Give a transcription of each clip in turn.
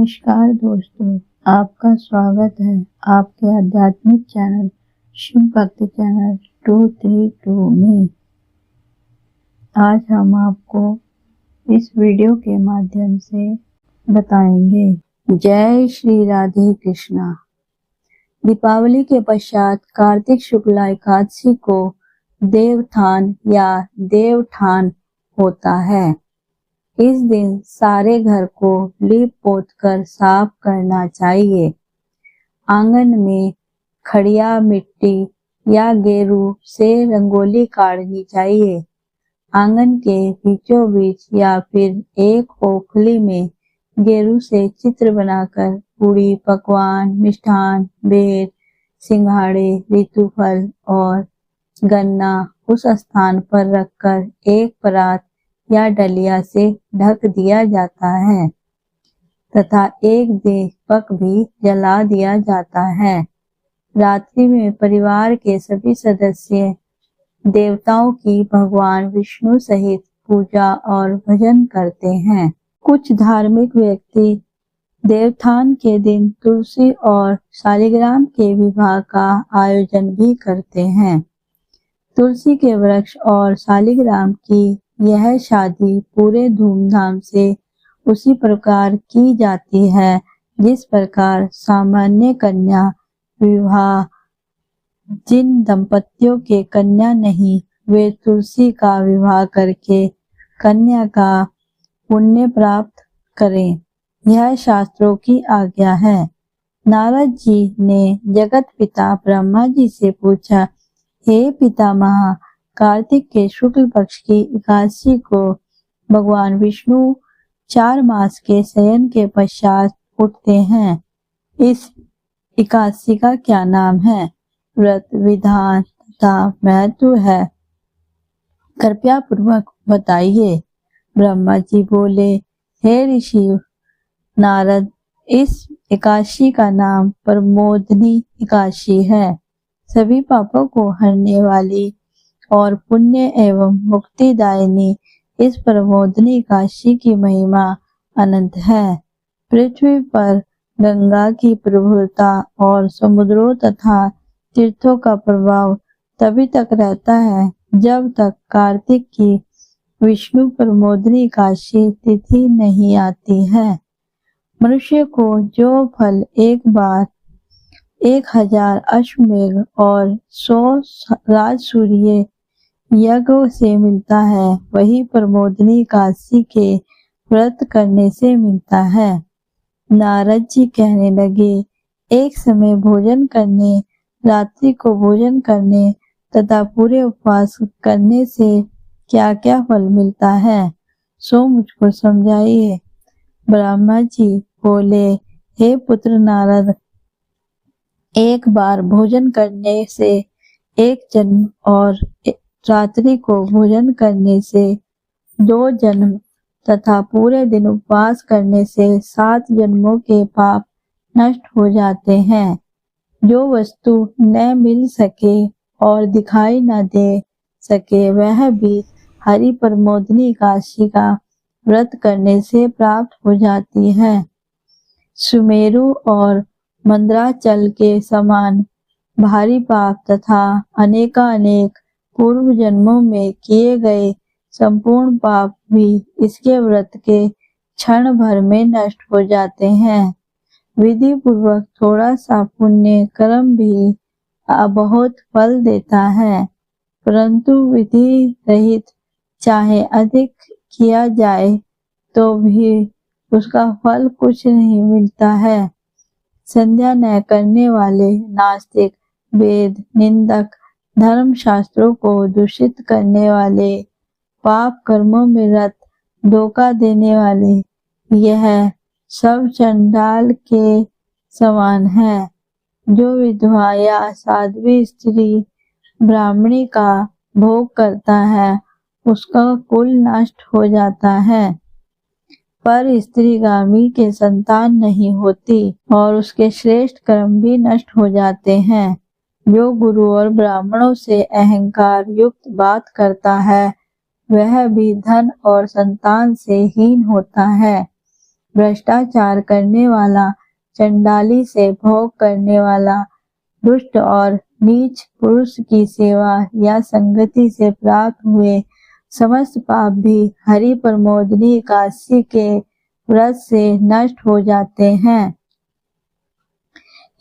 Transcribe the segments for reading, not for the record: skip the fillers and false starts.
नमस्कार दोस्तों, आपका स्वागत है आपके आध्यात्मिक चैनल शिव भक्ति चैनल 232 में। आज हम आपको इस वीडियो के माध्यम से बताएंगे। जय श्री राधे कृष्णा। दीपावली के पश्चात कार्तिक शुक्ला एकादशी को देवथान या देवठान होता है। इस दिन सारे घर को लीप पोत कर साफ करना चाहिए। आंगन में खड़िया मिट्टी या गेरू से रंगोली काटनी चाहिए। आंगन के बीचों बीच या फिर एक ओखली में गेरू से चित्र बनाकर पूड़ी, पकवान, मिष्ठान, बेर, सिंघाड़े, ऋतुफल और गन्ना उस स्थान पर रखकर एक परात या डलिया से ढक दिया जाता है तथा एक दीपक भी जला दिया जाता है। रात्रि में परिवार के सभी सदस्य देवताओं की भगवान विष्णु सहित पूजा और भजन करते हैं। कुछ धार्मिक व्यक्ति देवथान के दिन तुलसी और शालिग्राम के विवाह का आयोजन भी करते हैं। तुलसी के वृक्ष और शालिग्राम की यह शादी पूरे धूमधाम से उसी प्रकार की जाती है जिस प्रकार सामान्य कन्या विवाह। जिन दंपतियों के कन्या नहीं, वे तुलसी का विवाह करके कन्या का पुण्य प्राप्त करें, यह शास्त्रों की आज्ञा है। नारद जी ने जगत पिता ब्रह्मा जी से पूछा, हे पितामह, कार्तिक के शुक्ल पक्ष की एकादशी को भगवान विष्णु 4 मास के शयन के पश्चात उठते हैं। इस एकादशी का क्या नाम है, व्रत विधान तथा महत्व है, कृपया पूर्वक बताइए। ब्रह्मा जी बोले, हे ऋषि नारद, इस एकादशी का नाम प्रमोदनी एकादशी है। सभी पापों को हरने वाली और पुण्य एवं मुक्तिदायिनी इस प्रमोदनी एकादशी की महिमा अनंत है। पृथ्वी पर गंगा की प्रभुता और समुद्रों तथा तीर्थों का प्रभाव तभी तक रहता है जब तक कार्तिक की विष्णु प्रमोदनी एकादशी तिथि नहीं आती है। मनुष्य को जो फल एक बार 1000 अश्वमेघ और 100 राजसूय यज्ञ से मिलता है, वही प्रमोदनी एकादशी के व्रत करने से मिलता है। नारद जी कहने लगे, एक समय भोजन करने, रात्रि को भोजन करने तथा पूरे उपवास करने से क्या क्या फल मिलता है, सो मुझको समझाइए। ब्रह्मा जी बोले, हे पुत्र नारद, एक बार भोजन करने से 1 जन्म और रात्रि को भोजन करने से 2 जन्म तथा पूरे दिन उपवास करने से 7 जन्मों के पाप नष्ट हो जाते हैं। जो वस्तु न मिल सके और दिखाई न दे सके, वह भी हरि प्रमोदनी एकादशी का व्रत करने से प्राप्त हो जाती है। सुमेरु और मंदराचल के समान भारी पाप तथा अनेकानेक पूर्व जन्मों में किए गए संपूर्ण पाप भी इसके व्रत के क्षण भर में नष्ट हो जाते हैं। विधि पूर्वक थोड़ा सा पुण्य कर्म भी बहुत फल देता है, परंतु विधि रहित चाहे अधिक किया जाए तो भी उसका फल कुछ नहीं मिलता है। संध्या न करने वाले नास्तिक, वेद निंदक, धर्म शास्त्रों को दूषित करने वाले, पाप कर्मों में रत, धोखा देने वाले, यह सब चंडाल के समान है। जो विधवा या साध्वी स्त्री ब्राह्मणी का भोग करता है, उसका कुल नष्ट हो जाता है, पर स्त्रीगामी के संतान नहीं होती और उसके श्रेष्ठ कर्म भी नष्ट हो जाते हैं। जो गुरु और ब्राह्मणों से अहंकार युक्त बात करता है, वह भी धन और संतान से हीन होता है। भ्रष्टाचार करने वाला, चंडाली से भोग करने वाला, दुष्ट और नीच पुरुष की सेवा या संगति से प्राप्त हुए समस्त पाप भी हरि प्रमोदनी एकादशी के व्रत से नष्ट हो जाते हैं।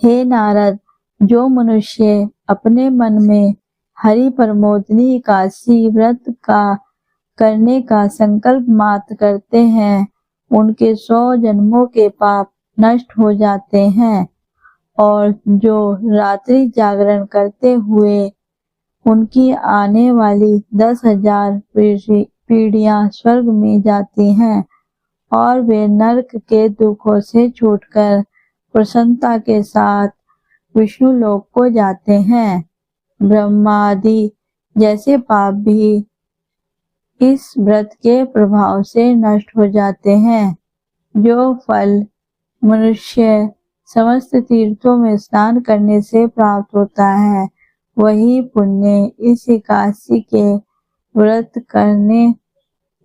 हे नारद, जो मनुष्य अपने मन में हरि प्रमोदनी एकादशी व्रत का करने का संकल्प मात्र करते हैं, उनके 100 जन्मों के पाप नष्ट हो जाते हैं। और जो रात्रि जागरण करते हुए उनकी आने वाली 10,000 पीढ़ियां स्वर्ग में जाती हैं और वे नरक के दुखों से छूटकर प्रसन्नता के साथ विष्णु लोक को जाते हैं। ब्रह्मादि जैसे पाप भी इस व्रत के प्रभाव से नष्ट हो जाते हैं। जो फल मनुष्य समस्त तीर्थों में स्नान करने से प्राप्त होता है, वही पुण्य इस एकादशी के व्रत करने,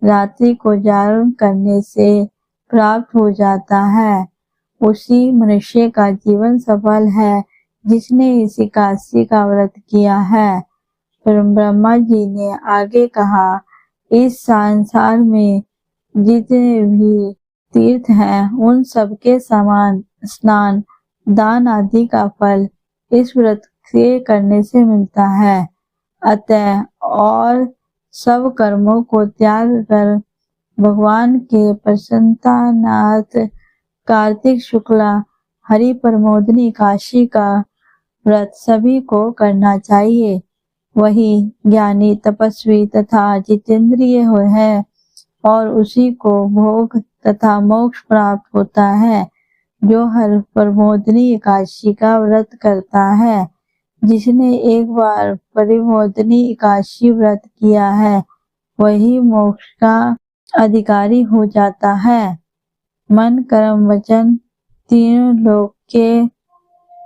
रात्रि को जागरण करने से प्राप्त हो जाता है। उसी मनुष्य का जीवन सफल है जिसने इस एकादशी का व्रत किया है। ब्रह्मा जी ने आगे कहा, इस संसार में जितने भी तीर्थ हैं, उन सबके समान स्नान, दान आदि का फल इस व्रत के करने से मिलता है। अतः और सब कर्मों को त्याग कर भगवान के प्रसन्नतानाथ कार्तिक शुक्ला हरि प्रमोदनी एकादशी का व्रत सभी को करना चाहिए। वही ज्ञानी, तपस्वी तथा जितेंद्रिय है और उसी को भोग तथा मोक्ष प्राप्त होता है। जो हर प्रमोदनी एकादशी का व्रत करता है, जिसने एक बार प्रमोदनी एकादशी व्रत किया है, वही मोक्ष का अधिकारी हो जाता है। मन, कर्म, वचन तीनों लोक के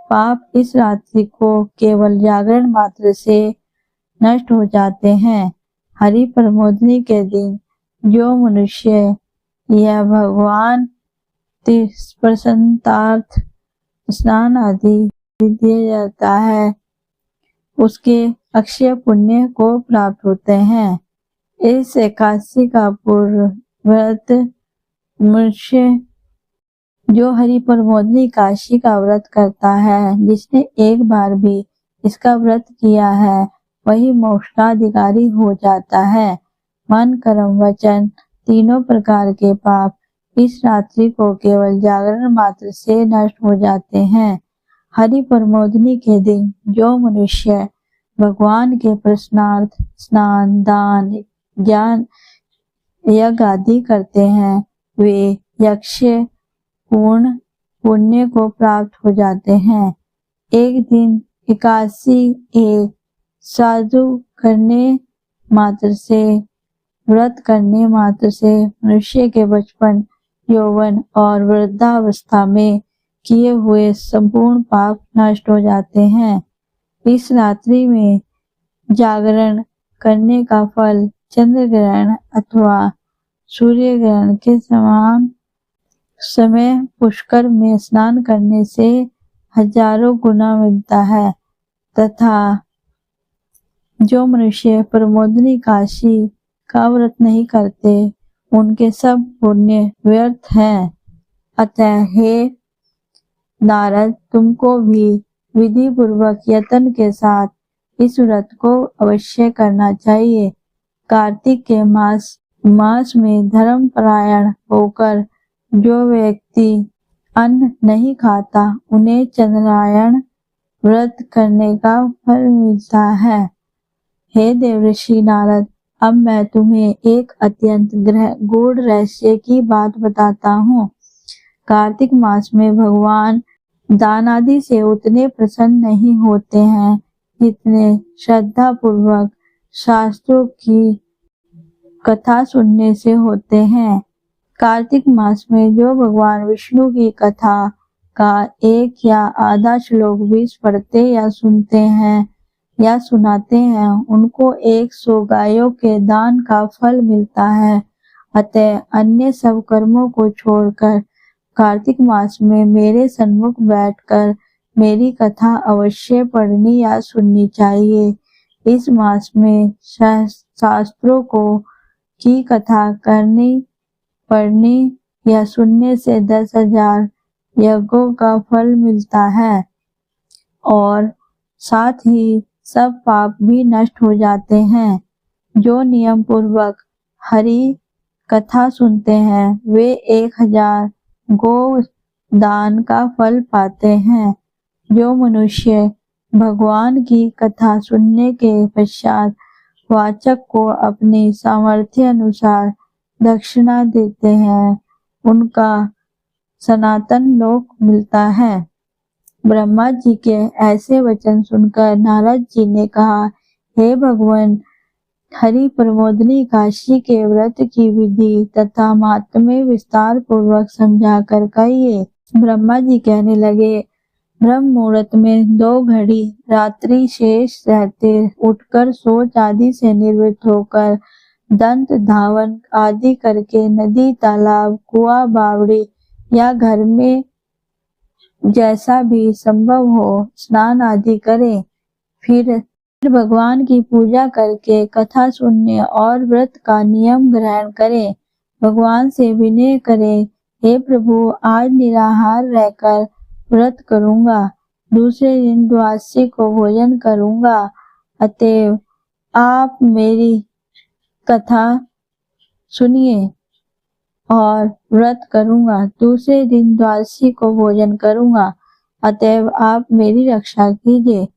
पाप इस रात्रि को केवल जागरण मात्र से नष्ट हो जाते हैं। हरि प्रमोदनी के दिन जो मनुष्य यह भगवान प्रसन्नतार्थ स्नान आदि दिया जाता है, उसके अक्षय पुण्य को प्राप्त होते हैं। इस एकादशी का पूर्व व्रत मनुष्य जो हरि प्रमोदनी एकादशी का व्रत करता है, जिसने एक बार भी इसका व्रत किया है, वही मोक्ष का अधिकारी हो जाता है। मन, कर्म, वचन तीनों प्रकार के पाप इस रात्रि को केवल जागरण मात्र से नष्ट हो जाते हैं। हरि प्रमोदनी के दिन जो मनुष्य भगवान के प्रसन्नार्थ स्नान, दान, ज्ञान, यज्ञ आदि करते हैं, वे यक्ष पूर्ण पुण्य को प्राप्त हो जाते हैं। एक दिन एकादशी एक साधु करने मात्र से, व्रत करने मात्र से मनुष्य के बचपन, यौवन और वृद्धावस्था में किए हुए संपूर्ण पाप नष्ट हो जाते हैं। इस रात्रि में जागरण करने का फल चंद्र ग्रहण अथवा सूर्य ग्रहण के समान समय पुष्कर में स्नान करने से हजारों गुना मिलता है। तथा जो मनुष्य प्रमोदनी एकादशी का व्रत नहीं करते, उनके सब पुण्य व्यर्थ हैं। अतः हे नारद, तुमको भी विधि पूर्वक यत्न के साथ इस व्रत को अवश्य करना चाहिए। कार्तिक के मास में धर्म परायण होकर जो व्यक्ति अन्न नहीं खाता, उन्हें चंद्रायण व्रत करने का फल मिलता है। हे देवर्षि नारद, अब मैं तुम्हें एक अत्यंत गूढ़ रहस्य की बात बताता हूँ। कार्तिक मास में भगवान दान आदि से उतने प्रसन्न नहीं होते हैं जितने श्रद्धा पूर्वक शास्त्रों की कथा सुनने से होते हैं। कार्तिक मास में जो भगवान विष्णु की कथा का एक या आधा श्लोक भी पढ़ते या सुनते हैं या सुनाते हैं, उनको 100 गायों के दान का फल मिलता है। अतः अन्य सब कर्मों को छोड़कर कार्तिक मास में मेरे सन्मुख बैठकर मेरी कथा अवश्य पढ़नी या सुननी चाहिए। इस मास में शास्त्रों की कथा पढ़ने या सुनने से 10,000 यज्ञों का फल मिलता है और साथ ही सब पाप भी नष्ट हो जाते हैं। जो नियम पूर्वक हरि कथा सुनते हैं वे 1,000 गो दान का फल पाते हैं। जो मनुष्य भगवान की कथा सुनने के पश्चात वाचक को अपनी सामर्थ्य अनुसार दक्षिणा देते हैं उनका सनातन लोक मिलता है। ब्रह्मा जी के ऐसे वचन सुनकर नारद जी ने कहा, हे भगवान, हरि प्रमोदनी काशी के व्रत की विधि तथा महात्म्य विस्तार पूर्वक समझा कर कहिए। ब्रह्मा जी कहने लगे, ब्रह्म मुहूर्त में 2 घड़ी रात्रि शेष रहते उठकर शौच आदि से निवृत्त होकर दंत धावन आदि करके नदी तालाब कुआं बावड़ी या घर में जैसा भी संभव हो स्नान आदि करें। फिर भगवान की पूजा करके कथा सुनने और व्रत का नियम ग्रहण करें। भगवान से विनय करें, हे प्रभु, आज निराहार रहकर व्रत करूंगा, दूसरे दिन द्वादशी को भोजन करूंगा, अतएव आप मेरी कथा सुनिए और व्रत करूंगा, दूसरे दिन द्वादशी को भोजन करूंगा, अतएव आप मेरी रक्षा कीजिए।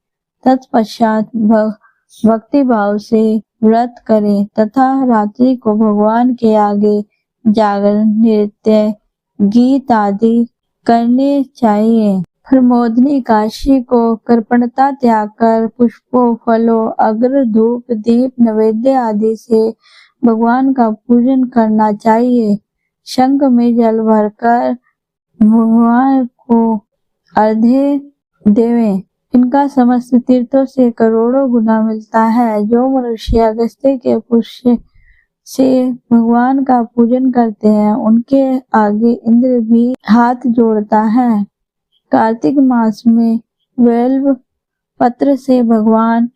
तत्पश्चात भक्ति भाव से व्रत करें तथा रात्रि को भगवान के आगे जागरण, नृत्य, गीत आदि करने चाहिए। प्रमोदनी काशी को कृपणता त्याग कर पुष्पों, फलों, अग्र, धूप, दीप, नैवेद्य आदि से भगवान का पूजन करना चाहिए। शंख में जल भरकर भगवान को अर्घ्य देवें। इनका समस्त तीर्थों से करोड़ों गुना मिलता है। जो मनुष्य अगस्त्य के पुष्य से भगवान का पूजन करते हैं उनके आगे इंद्र भी हाथ जोड़ता है। कार्तिक मास में बेल पत्र से भगवान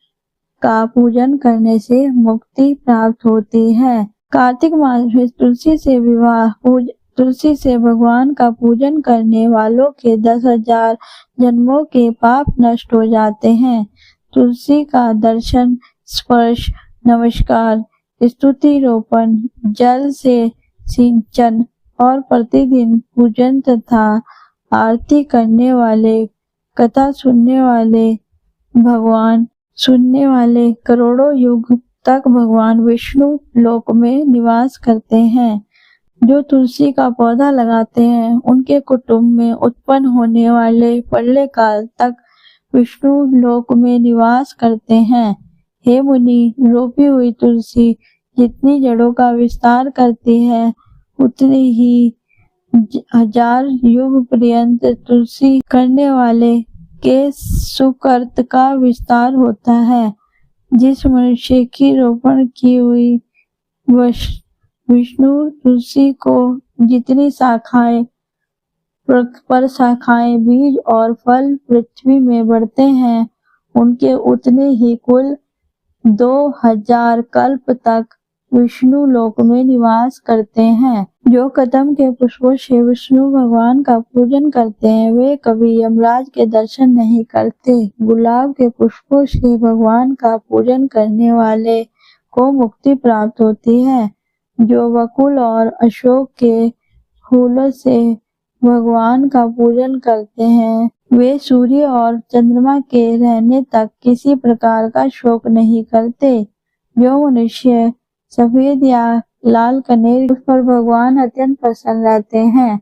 का पूजन करने से मुक्ति प्राप्त होती है। कार्तिक मास में तुलसी से भगवान का पूजन करने वालों के 10,000 जन्मों के पाप नष्ट हो जाते हैं। तुलसी का दर्शन, स्पर्श, नमस्कार, स्तुति रोपण, जल से सिंचन और प्रतिदिन पूजन तथा आरती करने वाले, कथा सुनने वाले करोड़ों युग तक भगवान विष्णु लोक में निवास करते हैं। जो तुलसी का पौधा लगाते हैं उनके कुटुंब में उत्पन्न होने वाले प्रलय काल तक विष्णु लोक में निवास करते हैं। हे मुनि, रोपी हुई तुलसी जितनी जड़ों का विस्तार करती है उतनी ही 1000 युग पर्यंत तुलसी करने वाले के सुकृत का विस्तार होता है। जिस मनुष्य की रोपण की हुई विष्णु तुलसी को जितनी शाखाएं पर शाखाएं, बीज और फल पृथ्वी में बढ़ते हैं उनके उतने ही कुल 2000 कल्प तक विष्णु लोक में निवास करते हैं। जो कदम के पुष्पों से विष्णु भगवान का पूजन करते हैं वे कभी यमराज के दर्शन नहीं करते। गुलाब के पुष्पों से भगवान का पूजन करने वाले को मुक्ति प्राप्त होती है। जो वकुल और अशोक के फूलों से भगवान का पूजन करते हैं वे सूर्य और चंद्रमा के रहने तक किसी प्रकार का शोक नहीं करते। जो मनुष्य सफेद या लाल कनेर पर भगवान अत्यंत प्रसन्न रहते हैं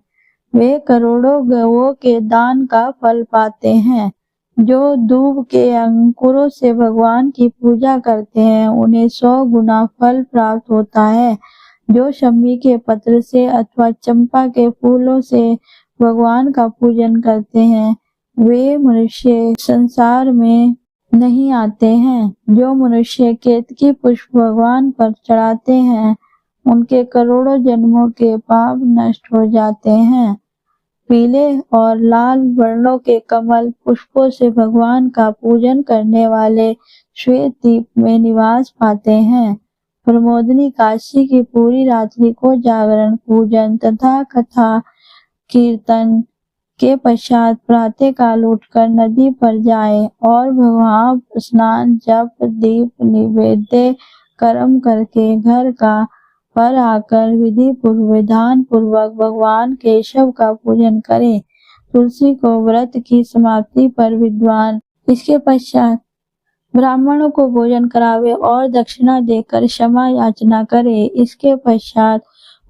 वे करोड़ों गौओं के दान का फल पाते हैं। जो दूब के अंकुरों से भगवान की पूजा करते हैं उन्हें 100 गुना फल प्राप्त होता है। जो शमी के पत्र से अथवा चंपा के फूलों से भगवान का पूजन करते हैं वे मनुष्य संसार में नहीं आते हैं। जो मनुष्य केतकी पुष्प भगवान पर चढ़ाते हैं उनके करोड़ों जन्मों के पाप नष्ट हो जाते हैं। पीले और लाल वर्णों के कमल पुष्पों से भगवान का पूजन करने वाले श्वेत द्वीप में निवास पाते हैं। प्रमोदनी काशी की पूरी रात्रि को जागरण, पूजन तथा कथा कीर्तन के पश्चात प्रातः काल उठकर नदी पर जाए और भगवान स्नान, जप, दीप निवेद्य कर्म करके घर का पर आकर विधान पूर्वक भगवान केशव का पूजन करे। तुलसी को व्रत की समाप्ति पर विद्वान इसके पश्चात ब्राह्मणों को भोजन करावे और दक्षिणा देकर क्षमा याचना करे। इसके पश्चात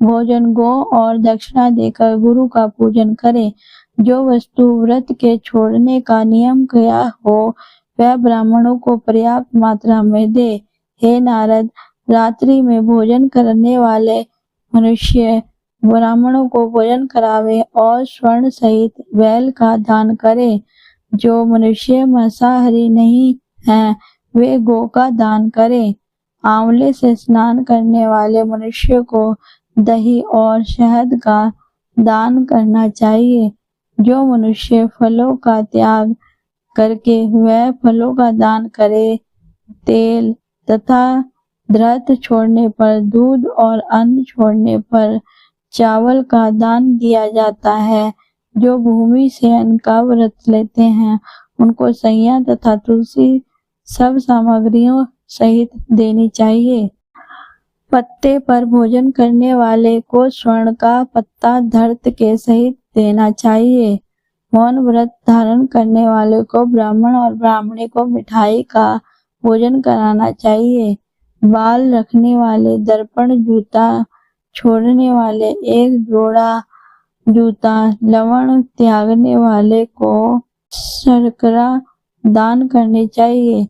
भोजन, गो और दक्षिणा देकर गुरु का पूजन करे। जो वस्तु व्रत के छोड़ने का नियम किया हो वह ब्राह्मणों को पर्याप्त मात्रा में दे। हे नारद, रात्रि में भोजन करने वाले मनुष्य ब्राह्मणों को भोजन करावे और स्वर्ण सहित बैल का दान करे। जो मनुष्य मांसाहारी नहीं हैं वे गौ का दान करें। आंवले से स्नान करने वाले मनुष्य को दही और शहद का दान करना चाहिए। जो मनुष्य फलों का त्याग करके वह फलों का दान करे। तेल तथा घृत छोड़ने पर दूध और अन्न छोड़ने पर चावल का दान दिया जाता है। जो भूमि से अन्न का व्रत लेते हैं उनको सैया तथा तुलसी सब सामग्रियों सहित देनी चाहिए। पत्ते पर भोजन करने वाले को स्वर्ण का पत्ता धर्त के सहित देना चाहिए। मौन व्रत धारण करने वाले को ब्राह्मण और ब्राह्मणी को मिठाई का भोजन कराना चाहिए। बाल रखने वाले, दर्पण जूता छोड़ने वाले एक जोड़ा जूता, लवण त्यागने वाले को शर्करा दान करनी चाहिए।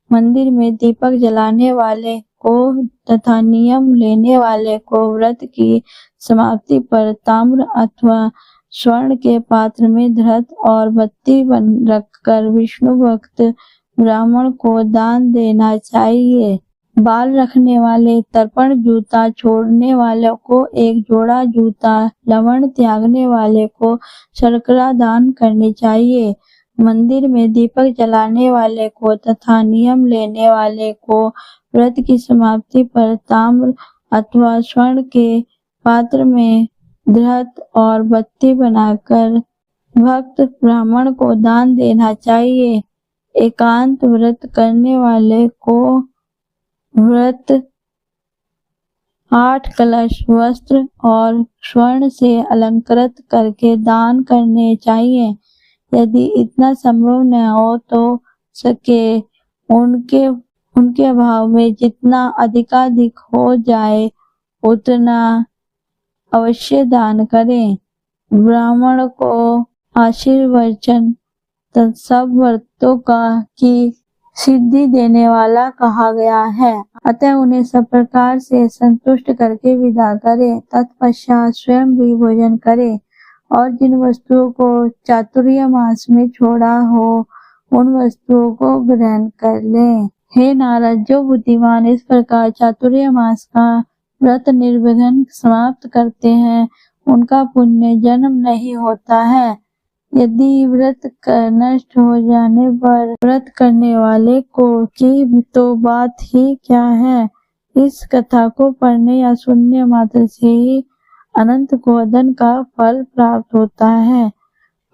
मंदिर में दीपक जलाने वाले को तथा नियम लेने वाले को व्रत की समाप्ति पर ताम्र अथवा स्वर्ण के पात्र में घृत और बत्ती रखकर विष्णु भक्त ब्राह्मण को दान देना चाहिए। बाल रखने वाले, तर्पण जूता छोड़ने वाले को एक जोड़ा जूता, लवण त्यागने वाले को शर्करा दान करनी चाहिए। मंदिर में दीपक जलाने वाले को तथा नियम लेने वाले को व्रत की समाप्ति पर ताम्र अथवा स्वर्ण के पात्र में घृत और बत्ती बनाकर भक्त ब्राह्मण को दान देना चाहिए। एकांत व्रत करने वाले को व्रत 8 कलश वस्त्र और स्वर्ण से अलंकृत करके दान करने चाहिए। यदि इतना संभव न हो तो सके उनके अभाव में जितना अधिकाधिक हो जाए उतना अवश्य दान करें। ब्राह्मण को आशीर्वचन सब व्रतों की सिद्धि देने वाला कहा गया है, अतः उन्हें सब प्रकार से संतुष्ट करके विदा करे। तत्पश्चात स्वयं भी भोजन करे और जिन वस्तुओं को चातुर्य मास में छोड़ा हो उन वस्तुओं को ग्रहण कर ले। हे नारद, जो बुद्धिमान इस प्रकार चातुर्य मास का व्रत निर्विघ्न समाप्त करते हैं उनका पुण्य जन्म नहीं होता है। यदि व्रत नष्ट हो जाने पर व्रत करने वाले को की तो बात ही क्या है। इस कथा को पढ़ने या सुनने मात्र से ही अनंत गोधन का फल प्राप्त होता है।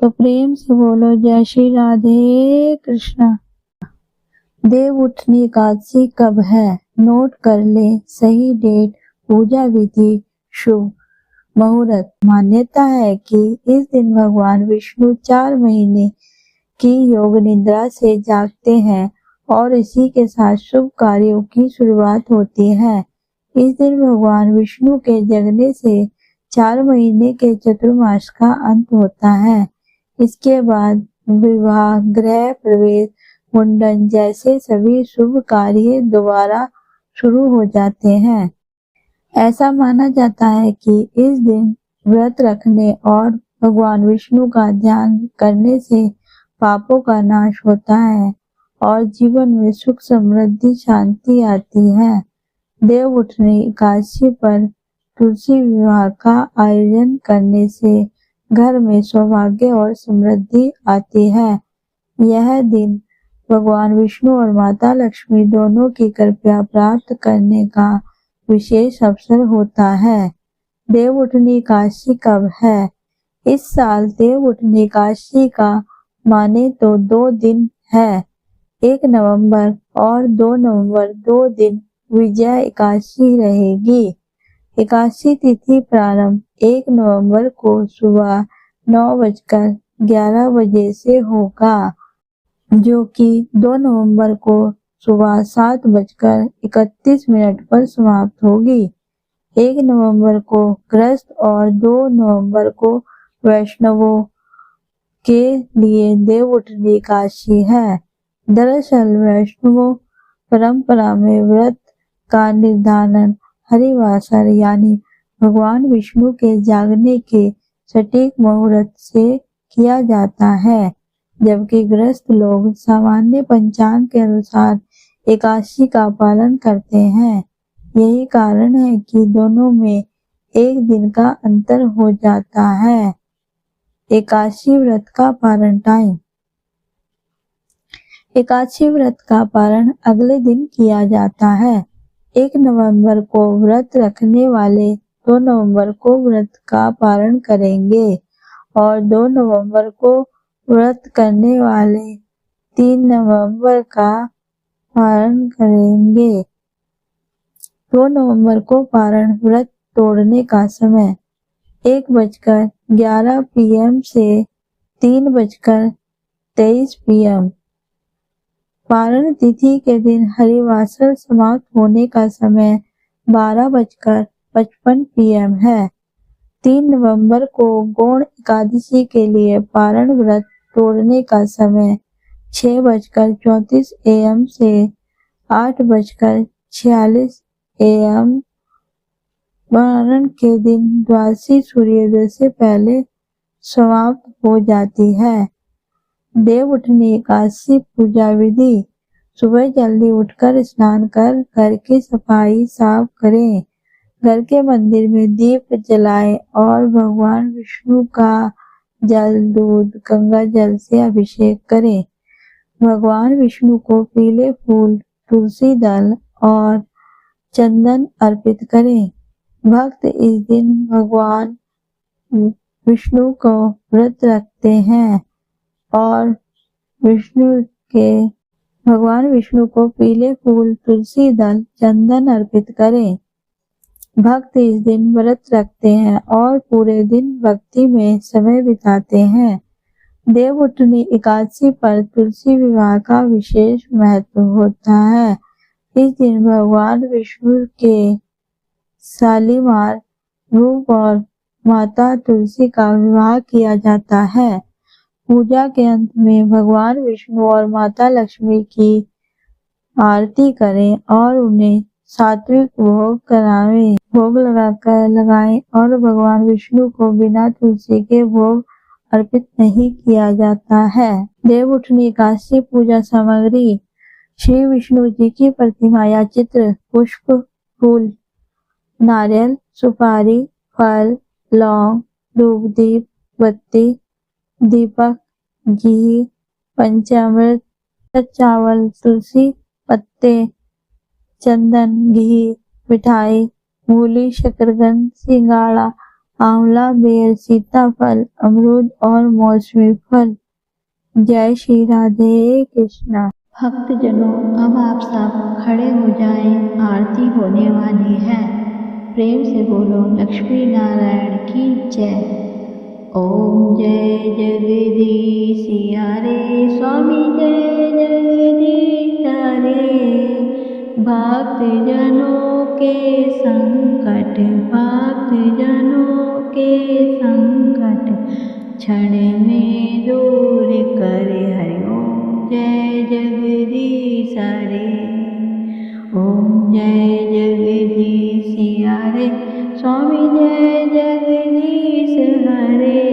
तो प्रेम से बोलो जय श्री राधे कृष्ण। देव उठनी एकादशी कब है? नोट कर ले सही डेट, पूजा विधि, शुभ मुहूर्त। मान्यता है कि इस दिन भगवान विष्णु 4 महीने की योग निद्रा से जागते हैं और इसी के साथ शुभ कार्यों की शुरुआत होती है। इस दिन भगवान विष्णु के जगने से 4 महीने के चतुर्मास का अंत होता है। इसके बाद विवाह, गृह प्रवेश, मुंडन जैसे सभी शुभ कार्य दोबारा शुरू हो जाते हैं। ऐसा माना जाता है कि इस दिन व्रत रखने और भगवान विष्णु का ध्यान करने से पापों का नाश होता है और जीवन में सुख, समृद्धि, शांति आती है। देव उठनी एकादशी पर तुलसी विवाह का आयोजन करने से घर में सौभाग्य और समृद्धि आती है। यह दिन भगवान विष्णु और माता लक्ष्मी दोनों की कृपा प्राप्त करने का विशेष अवसर होता है। देवउठनी एकादशी कब है? इस साल देवउठनी एकादशी का माने तो 2 दिन है। 1 नवंबर और 2 नवंबर 2 दिन विजया एकादशी रहेगी। एकादशी तिथि प्रारंभ 1 नवंबर को सुबह 9:11 बजे से होगा, जो कि 2 नवंबर को सुबह 7:31 पर समाप्त होगी। 1 नवंबर को ग्रस्त और 2 नवंबर को वैष्णवों के लिए देवउठनी एकादशी है। दरअसल वैष्णव परंपरा में व्रत का निर्धारण हरिवासर यानी भगवान विष्णु के जागने के सटीक मुहूर्त से किया जाता है, जबकि गृहस्थ लोग सामान्य पंचांग के अनुसार एकादशी का पालन करते हैं। यही कारण है कि दोनों में 1 दिन का अंतर हो जाता है। एकादशी व्रत का पारण टाइम। एकादशी व्रत का पारण अगले दिन किया जाता है। 1 नवंबर को व्रत रखने वाले 2 नवंबर को व्रत का पारण करेंगे और 2 नवंबर को व्रत करने वाले 3 नवंबर का पारण करेंगे। 2 नवंबर को पारण व्रत तोड़ने का समय 1:11 PM से 3:23 PM। पारण तिथि के दिन हरिवासर समाप्त होने का समय 12:55 PM है। 3 नवंबर को गौण एकादशी के लिए पारण व्रत तोड़ने का समय 6:34 AM से 8:46 AM। पारण के दिन द्वादशी सूर्योदय से पहले समाप्त हो जाती है। देवउठनी एकादशी पूजा विधि। सुबह जल्दी उठकर स्नान कर घर की सफाई साफ करें। घर के मंदिर में दीप जलाएं और भगवान विष्णु का जल, दूध, गंगा जल से अभिषेक करें। भगवान विष्णु को पीले फूल, तुलसी दल और चंदन अर्पित करें। भक्त इस दिन भगवान विष्णु को व्रत रखते हैं और भगवान विष्णु को पीले फूल, तुलसी दल, चंदन अर्पित करें। भक्त इस दिन व्रत रखते हैं और पूरे दिन भक्ति में समय बिताते हैं। देवउठनी एकादशी पर तुलसी विवाह का विशेष महत्व होता है। इस दिन भगवान विष्णु के शालीमार रूप और माता तुलसी का विवाह किया जाता है। पूजा के अंत में भगवान विष्णु और माता लक्ष्मी की आरती करें और उन्हें सात्विक भोग लगाएं और भगवान विष्णु को बिना तुलसी के भोग अर्पित नहीं किया जाता है। देवउठनी एकादशी पूजा सामग्री। श्री विष्णु जी की प्रतिमा या चित्र, पुष्प, फूल, नारियल, सुपारी, फल, लौंग, धूप दीप, बत्ती, दीपक, घी, पंचामृत, चावल, तुलसी पत्ते, चंदन, घी, मिठाई, मूली, शकरकंद, सिंगाड़ा, आंवला, बेर, सीताफल, अमरूद और मौसमी फल। जय श्री राधे कृष्णा। भक्तजनों, अब आप सब खड़े हो जाएं, आरती होने वाली है। प्रेम से बोलो लक्ष्मी नारायण की जय। ओम जय जगदीश रे स्वामी, जय जगदीश रे। भक्त जनों के संकट, भक्त जनों के संकट क्षण में दूर करे हरि ओम जय जगदीश रे। ओम जय जगदीश रे स्वामी, जय जगदीश हरे।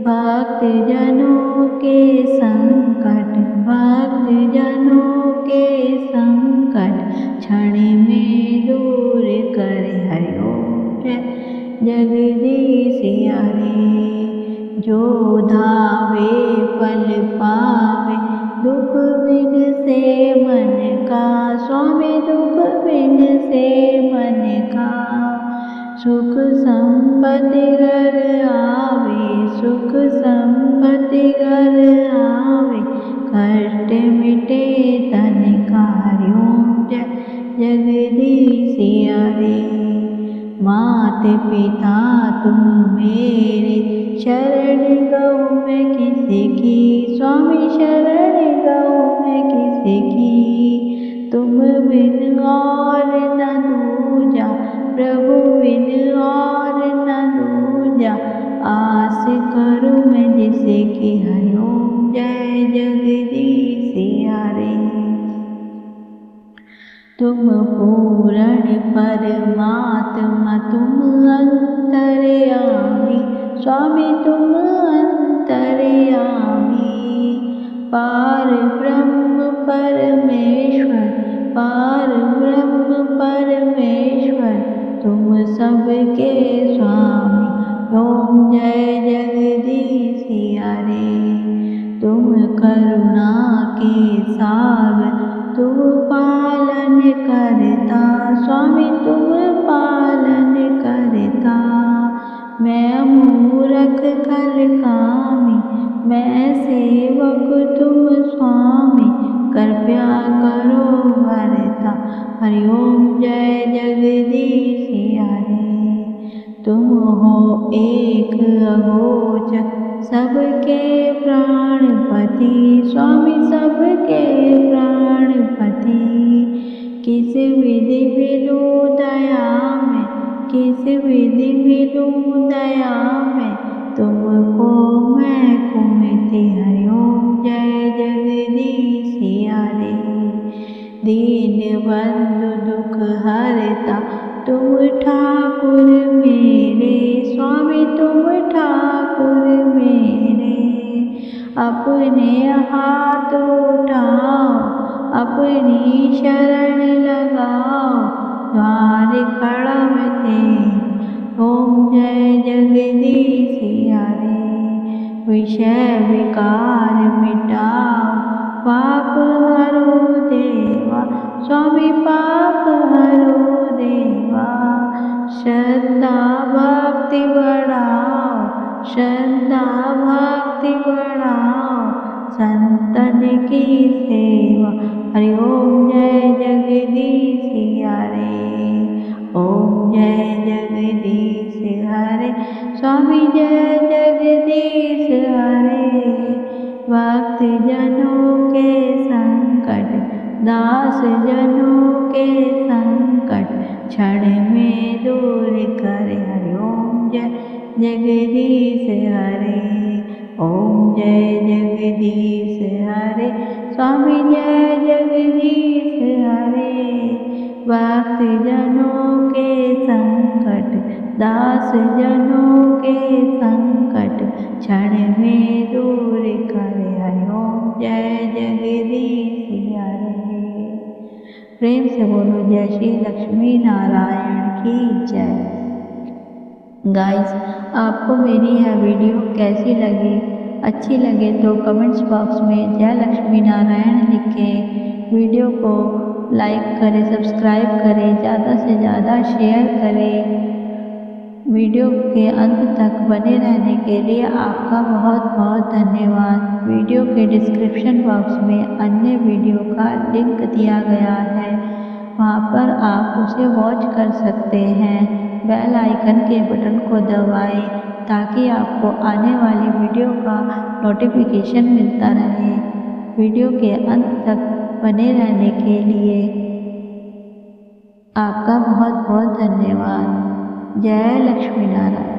भक्त जनों के संकट, भक्त जनों के संकट क्षण में दूर करे हरि ओम जय जगदीश हरे। जो धावे फल पावे, दुख बिन से मन का स्वामी, दुख बिन से मन का। सुख संपत्ति घर आवे, सुख संपत्ति घर आवे, कष्ट मिटे तन कार्यों जय जगदीश हरे। माता पिता तुम मेरे, शरण गऊ मैं किसकी, स्वामी शरण गऊ मैं किसकी। तुम बिन और न दूजा, प्रभु बिन और न दूजा, आस करूँ मैं जिसकी। हरि ओम जय जगदीश हरे। तुम पूर्ण परमात्मा, तुम अंतर्यामी, स्वामी तुम अंतर्यामी। पार ब्रह्म परमेश्वर, पार ब्रह्म परमेश्वर, तुम सबके स्वामी। ओम जय जगदीश हरे। तुम करुणा के सागर, तुम पालन करता, स्वामी तुम पालन करता। मैं मूरख कल कामी, मैं सेवक तुम स्वामी, कृपया करो भरता। हरि ओम जय जगदीश हरे। तुम हो एक अगोचर, सबके प्राणपति, स्वामी सबके प्राणपति। किस विधि मिलूं दया में, किस विधि मिलूं दया में, तुमको मैं कुमति। हरि ओम जय जगदीश हरे। दीन बंधु दुख हरता, तुम ठाकुर मेरे, स्वामी तुम ठाकुर मेरे। अपने हाथ उठाओ, अपनी शरण लगाओ, द्वार खड़ा मैं तेरा। ओम जय जगदीश हरे। विषय विकार मिटाओ, पाप हरो देवा, स्वामी पाप हरो देवा। श्रद्धा भक्ति बढ़ाओ, श्रद्धा भक्ति बढ़ाओ, संतन की सेवा। हरि ओम जय जगदीश हरे। ओम जय जगदीश हरे, स्वामी जय जगदीश हरे। भक्त जनों के संकट, दास जनों के संकट, क्षण में दूर करे। हरि ओम जय जगदीश हरे। ओम जय जगदीश हरे, स्वामी जय जगदीश हरे। भक्त जनों के संकट, दास जनों के संकट, क्षण में दूर करे। हरि ओम जय जगदीश हरे। प्रेम से बोलो जय श्री लक्ष्मी नारायण की जय। गाइस, आपको मेरी यह वीडियो कैसी लगी? अच्छी लगे तो कमेंट्स बॉक्स में जय लक्ष्मी नारायण लिखें। वीडियो को लाइक करें, सब्सक्राइब करें, ज़्यादा से ज़्यादा शेयर करें। वीडियो के अंत तक बने रहने के लिए आपका बहुत बहुत धन्यवाद। वीडियो के डिस्क्रिप्शन बॉक्स में अन्य वीडियो का लिंक दिया गया है, वहाँ पर आप उसे वॉच कर सकते हैं। बेल आइकन के बटन को दबाएं ताकि आपको आने वाली वीडियो का नोटिफिकेशन मिलता रहे। वीडियो के अंत तक बने रहने के लिए आपका बहुत बहुत धन्यवाद। जय लक्ष्मी नारायण।